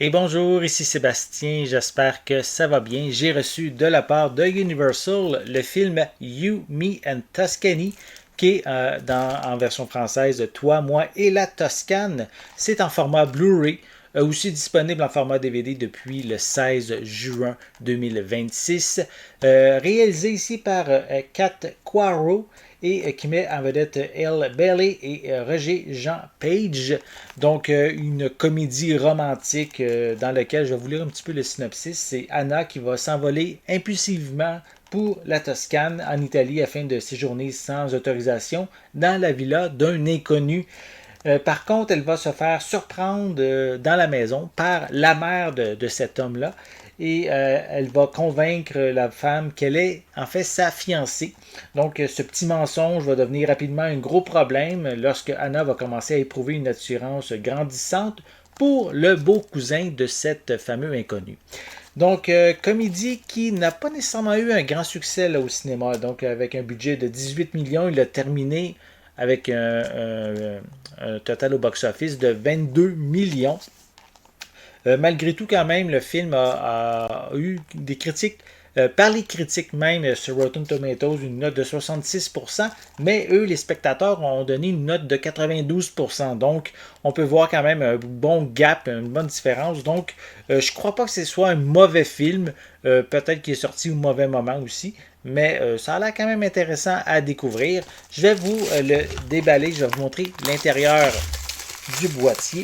Et bonjour, ici Sébastien, j'espère que ça va bien. J'ai reçu de la part de Universal le film You, Me and Tuscany, qui est en version française Toi, moi et la Toscane. C'est en format Blu-ray, aussi disponible en format DVD depuis le 16 juin 2026. Réalisé ici par Kat Coiro et qui met en vedette Elle Bailey et Roger Jean Page. Donc, une comédie romantique dans laquelle je vais vous lire un petit peu le synopsis. C'est Anna qui va s'envoler impulsivement pour la Toscane en Italie afin de séjourner sans autorisation dans la villa d'un inconnu. Par contre, elle va se faire surprendre dans la maison par la mère de cet homme-là et elle va convaincre la femme qu'elle est en fait sa fiancée. Donc ce petit mensonge va devenir rapidement un gros problème lorsque Anna va commencer à éprouver une attirance grandissante pour le beau cousin de cette fameux inconnue. Donc, comédie qui n'a pas nécessairement eu un grand succès là, au cinéma. Donc, avec un budget de 18 millions, il a terminé avec un total au box-office de 22 millions. Malgré tout, quand même, le film a eu des critiques, par les critiques même sur Rotten Tomatoes, une note de 66%, mais eux, les spectateurs, ont donné une note de 92%. Donc, on peut voir quand même un bon gap, une bonne différence. Donc, je crois pas que ce soit un mauvais film. Peut-être qu'il est sorti au mauvais moment aussi, mais ça a l'air quand même intéressant à découvrir. Je vais vous le déballer, je vais vous montrer l'intérieur du boîtier.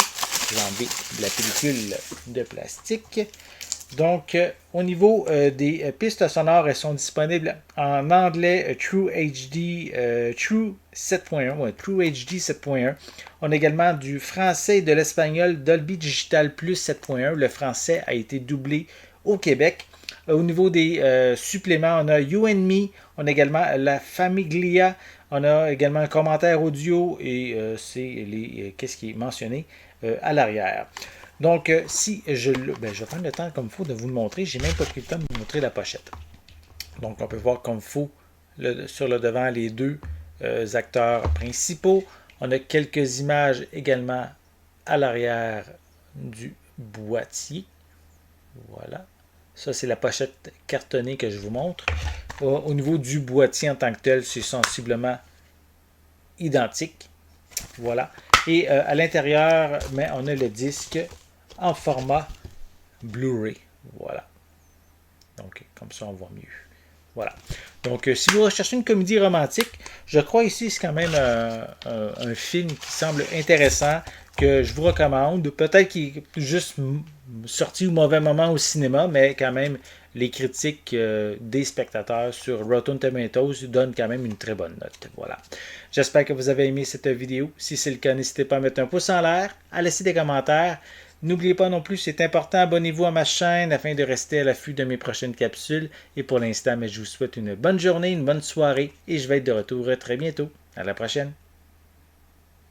Je vais enlever la pellicule de plastique. Donc, au niveau des pistes sonores, elles sont disponibles en anglais True HD, True 7.1, ouais, True HD 7.1. On a également du français et de l'espagnol Dolby Digital Plus 7.1. Le français a été doublé au Québec. Au niveau des suppléments, on a You and Me, on a également La Famiglia, on a également un commentaire audio et c'est qu'est-ce qui est mentionné à l'arrière. Donc, si je vais prendre le temps comme il faut de vous le montrer. J'ai même pas pris le temps de vous montrer la pochette. Donc, on peut voir comme il faut sur le devant les deux acteurs principaux. On a quelques images également à l'arrière du boîtier. Voilà. Ça, c'est la pochette cartonnée que je vous montre. Au niveau du boîtier en tant que tel, c'est sensiblement identique. Voilà. Et à l'intérieur, mais on a le disque en format Blu-ray. Voilà. Donc, comme ça, on voit mieux. Voilà. Donc, si vous recherchez une comédie romantique, je crois ici c'est quand même un film qui semble intéressant, que je vous recommande. Peut-être qu'il est juste sorti au mauvais moment au cinéma, mais quand même, les critiques des spectateurs sur Rotten Tomatoes donnent quand même une très bonne note. Voilà. J'espère que vous avez aimé cette vidéo. Si c'est le cas, n'hésitez pas à mettre un pouce en l'air, à laisser des commentaires. N'oubliez pas non plus, c'est important, abonnez-vous à ma chaîne afin de rester à l'affût de mes prochaines capsules. Et pour l'instant, je vous souhaite une bonne journée, une bonne soirée et je vais être de retour très bientôt. À la prochaine.